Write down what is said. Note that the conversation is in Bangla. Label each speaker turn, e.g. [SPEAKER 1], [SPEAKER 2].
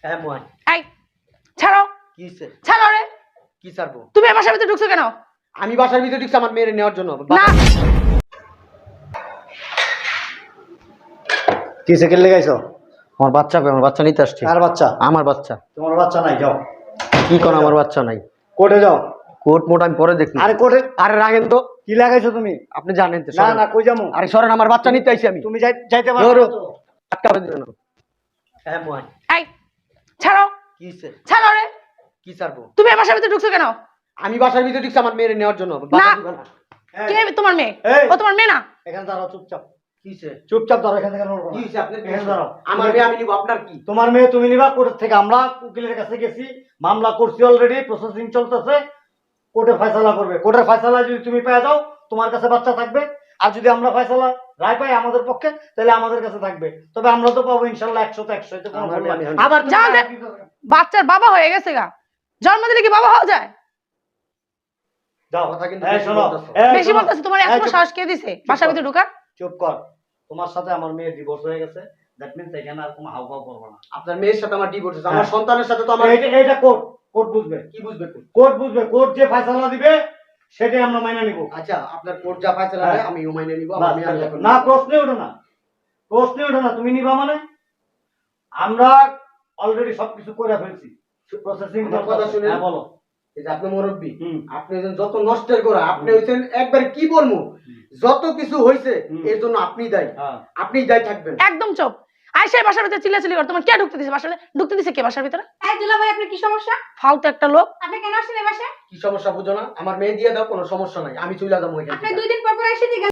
[SPEAKER 1] হ্যাঁ মই
[SPEAKER 2] এই ছাড়ো।
[SPEAKER 1] কি হইছে?
[SPEAKER 2] ছাড়ো রে।
[SPEAKER 1] কি ছাড়বো?
[SPEAKER 2] তুমি আমার বাসার ভিতরে ঢুকছো কেন?
[SPEAKER 1] আমি বাসার ভিতরে ঢুকছি আমার মেয়ের নেওয়ার জন্য।
[SPEAKER 2] না
[SPEAKER 3] কি সেকেন্ড লেগাইছো?
[SPEAKER 1] আমার বাচ্চা নিতে আসছে।
[SPEAKER 3] কার বাচ্চা?
[SPEAKER 1] আমার বাচ্চা।
[SPEAKER 3] তোমার বাচ্চা নাই, যাও।
[SPEAKER 1] কি কোন আমার বাচ্চা নাই?
[SPEAKER 3] কোর্টে যাও।
[SPEAKER 1] কোর্ট মোট আমি পরে দেখি।
[SPEAKER 3] আরে কোর্টে
[SPEAKER 1] আরে রাখেন তো।
[SPEAKER 3] কি লাগাইছো তুমি?
[SPEAKER 1] আপনি জানেন তো।
[SPEAKER 3] না না, কই যামু?
[SPEAKER 1] আরে সরেন, আমার বাচ্চা নিতে আইছি আমি।
[SPEAKER 3] তুমি যাইতে পারো
[SPEAKER 1] ধরো।
[SPEAKER 3] না তো।
[SPEAKER 1] আটকাবে দিবেন না। হ্যাঁ মই
[SPEAKER 2] এই ছাড়ো।
[SPEAKER 1] কি হইছে?
[SPEAKER 2] ছাড়ো রে।
[SPEAKER 1] কি ছাড়বো?
[SPEAKER 2] তুমি আমার বাসার ভিতরে ঢুকছো কেন?
[SPEAKER 1] আমি বাসার ভিতরে ঢুকছি আমার মেয়ের নেওয়ার জন্য।
[SPEAKER 2] না।
[SPEAKER 1] বাসা দিবেন না।
[SPEAKER 3] এই,
[SPEAKER 2] কে তোমার মেয়ে?
[SPEAKER 3] এই।
[SPEAKER 2] ও তোমার মেয়ে না।
[SPEAKER 3] এখানে দাঁড়াও, চুপচাপ।
[SPEAKER 1] কি হইছে?
[SPEAKER 3] চুপচাপ দাঁড়াও, এখান থেকে নড়বো না।
[SPEAKER 1] কি হইছে আপনার?
[SPEAKER 3] এখানে দাঁড়াও।
[SPEAKER 1] আমার মেয়ে আমি নিব, আপনার কি?
[SPEAKER 3] তোমার মেয়ে তুমি নিবা। কোর্ট থেকে আমরা উকিলের কাছে গেছি, মামলা করছি অলরেডি, প্রসেসিং চলতেছে। কোর্টে ফয়সালা করবে। কোর্টের ফয়সালা যদি তুমি পেয়ে যাও, তোমার কাছে বাচ্চা থাকবে। আর যদি আমরা ফয়সালা রায় পাই আমাদের পক্ষে, তাহলে আমাদের কাছে থাকবে। তবে আমরা তো পাবো ইনশাল্লাহ 100 100, এতে কোনো
[SPEAKER 1] আমার
[SPEAKER 3] প্রবলেম
[SPEAKER 1] মেয়ে
[SPEAKER 3] নেই।
[SPEAKER 1] আমি-
[SPEAKER 3] আবার তুমি
[SPEAKER 2] যাও দে।
[SPEAKER 3] কি করবে?
[SPEAKER 2] বাচ্চার বাবা হয়ে গেছে গা। জন্ম দিলে কি বাবা হওয়া যায়?
[SPEAKER 3] যাও।
[SPEAKER 1] কথা কিন্তু
[SPEAKER 3] এই
[SPEAKER 1] বেশি
[SPEAKER 3] শোনো,
[SPEAKER 1] বলতেছো।
[SPEAKER 3] এই
[SPEAKER 2] বেশি
[SPEAKER 3] শোনো।
[SPEAKER 2] বলতেছে। তোমার এত
[SPEAKER 3] এই
[SPEAKER 2] বড়
[SPEAKER 3] চুপ।
[SPEAKER 2] সাহস কে দিছে বাসার ভিতরে ঢোকার?
[SPEAKER 3] চুপ কর। তোমার সাথে আমার মেয়ের ডিভোর্স হয়ে গেছে। দ্যাট মিন্স এখানে আর কোনো হাউকাউ করবো না।
[SPEAKER 1] আপনার মেয়ের সাথে আমার ডিভোর্স হয়েছে।
[SPEAKER 3] হ্যাঁ।
[SPEAKER 1] আমার সন্তানের সাথে তো আমার
[SPEAKER 3] এটা কোর্ট, কোর্ট বুঝবে।
[SPEAKER 1] কি বুঝবে?
[SPEAKER 3] কোর্ট বুঝবে। কোর্ট যে ফয়সালা দিবে সেটাই আমরা মাইনে নিব।
[SPEAKER 1] আচ্ছা আপনার কোর্ট যা ফয়সালা
[SPEAKER 3] হ্যাঁ।
[SPEAKER 1] দেয় আমি মাইনে নিব। আমার মেয়ে আমি এখন
[SPEAKER 3] না,
[SPEAKER 1] নিব।
[SPEAKER 3] প্রশ্নই ওঠে না। প্রশ্নই ওঠে না। তুমি নিবা মানে? আমরা অলরেডি সবকিছু করে ফেলছি। প্রসেসিং
[SPEAKER 1] আমার কথা শুনেন।
[SPEAKER 3] হ্যাঁ, বলো।
[SPEAKER 1] এই যে আপনি মুরব্বী,
[SPEAKER 3] হুম।
[SPEAKER 1] আপনি হচ্ছেন যত নষ্টের গোড়া। আপনি হচ্ছেন একবার কি বলবো, যত কিছু হয়েছে
[SPEAKER 3] হুম।
[SPEAKER 1] এর জন্য আপনি দায়ী।
[SPEAKER 3] হ্যাঁ।
[SPEAKER 1] আপনি দায়ী থাকবেন।
[SPEAKER 2] একদম চুপ। আয়সা বাসার ভিতরে চিল্লাচিল্লি কর। তোমার কে ঢুকতে দিছে বাসার ভিতরে? ঢুকতে দিছে কে বাসার ভিতরে?
[SPEAKER 4] এই দুলা ভাই, আপনার কি সমস্যা?
[SPEAKER 2] ফালতু একটা লোক।
[SPEAKER 4] আপনি কেন আসছেন এই বাসায়?
[SPEAKER 1] কি সমস্যা বুঝো না? আমার মেয়ে দিয়ে দাও, কোনো সমস্যা নাই, আমি চলে যাবো এখান
[SPEAKER 4] আপনি
[SPEAKER 1] থেকে।
[SPEAKER 4] 2 দিন পর পর এসে